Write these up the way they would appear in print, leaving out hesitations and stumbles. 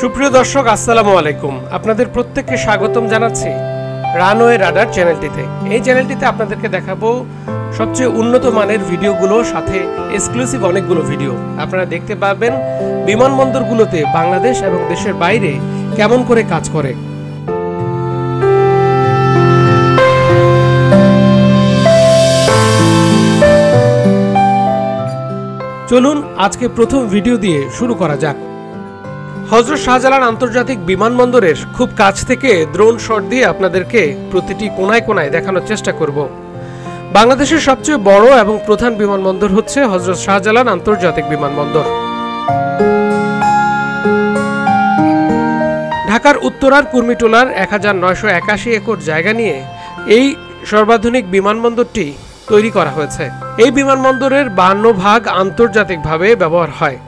সুপ্রিয় দর্শক, আসসালামু আলাইকুম। আপনাদের প্রত্যেককে স্বাগতম জানাচ্ছি রানওয়ে রাডার চ্যানেলটিতে। এই চ্যানেলটিতে আপনাদেরকে দেখাবো সবচেয়ে উন্নত মানের ভিডিওগুলো, সাথে এক্সক্লুসিভ অনেকগুলো ভিডিও আপনারা দেখতে পাবেন বিমানবন্দরগুলোতে বাংলাদেশ এবং দেশের বাইরে কেমন করে কাজ করে। চলুন আজকে প্রথম ভিডিও দিয়ে শুরু করা যাক। হযরত শাহজালাল আন্তর্জাতিক বিমানবন্দরের খুব কাছ থেকে ড্রোন শট দিয়ে আপনাদেরকে প্রতিটি কোনায় কোনায় দেখানোর চেষ্টা করব। বাংলাদেশের সবচেয়ে বড় এবং প্রধান বিমানবন্দর হচ্ছে হযরত শাহজালাল আন্তর্জাতিক বিমানবন্দর। ঢাকার উত্তরার কুর্মিটোলার 1981 একর জায়গা নিয়ে এই সর্বাধুনিক বিমানবন্দরটি তৈরি করা হয়েছে। এই বিমানবন্দরের 52 ভাগ আন্তর্জাতিকভাবে ব্যবহার হয়।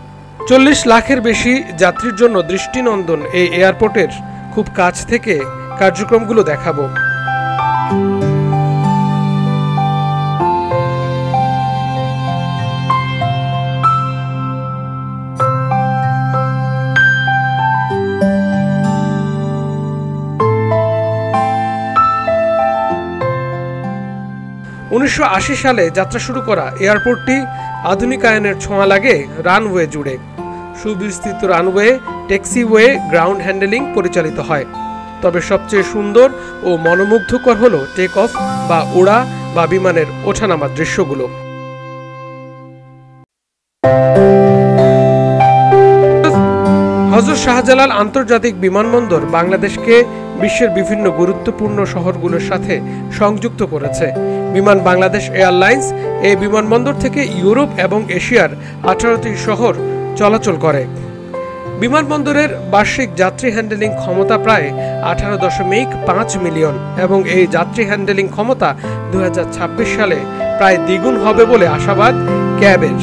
40 লাখের বেশি যাত্রীর জন্য দৃষ্টিনন্দন এই এয়ারপোর্টের খুব কাছ থেকে কার্যক্রমগুলো দেখাবো। '80 সালে যাত্রা শুরু করা এয়ারপোর্টটি আধুনিকায়নের ছোঁয়া লাগে রানওয়ে জুড়ে। সুবিস্তৃত রানওয়ে, ট্যাক্সিওয়ে, গ্রাউন্ড হ্যান্ডেলিং পরিচালিত হয়। তবে সবচেয়ে সুন্দর ও মনোমুগ্ধকর হলো টেক অফ বা ওড়া বা বিমানের ওঠানামার দৃশ্যগুলো। হযরত শাহজালাল আন্তর্জাতিক বিমানবন্দর বাংলাদেশকে বিশ্বের বিভিন্ন গুরুত্বপূর্ণ শহরগুলোর সাথে সংযুক্ত করেছে। বিমান বাংলাদেশ এয়ারলাইন্স এই বিমানবন্দর থেকে ইউরোপ এবং এশিয়ার 18টি শহর চলাচল করে। বিমানবন্দরের বার্ষিক যাত্রী হ্যান্ডেলিং ক্ষমতা প্রায় 18.5 মিলিয়ন এবং এই যাত্রী হ্যান্ডেলিং ক্ষমতা 2026 সালে প্রায় দ্বিগুণ হবে বলে আশাবাদ ক্যাবের।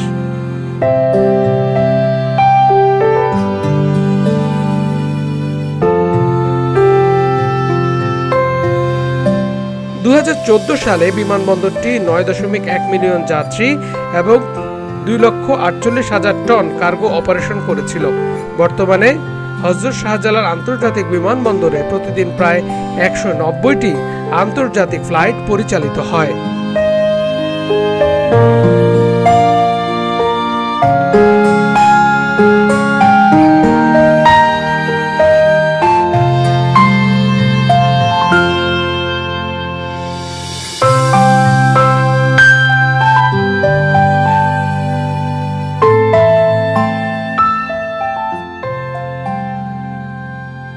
সালে বিমানবন্দরটি 9.1 মিলিয়ন যাত্রী এবং 2,48,000 টন কার্গো অপারেশন করেছিল। বর্তমানে হযরত শাহজালাল আন্তর্জাতিক বিমানবন্দরে প্রতিদিন প্রায় 190টি আন্তর্জাতিক ফ্লাইট পরিচালিত হয়।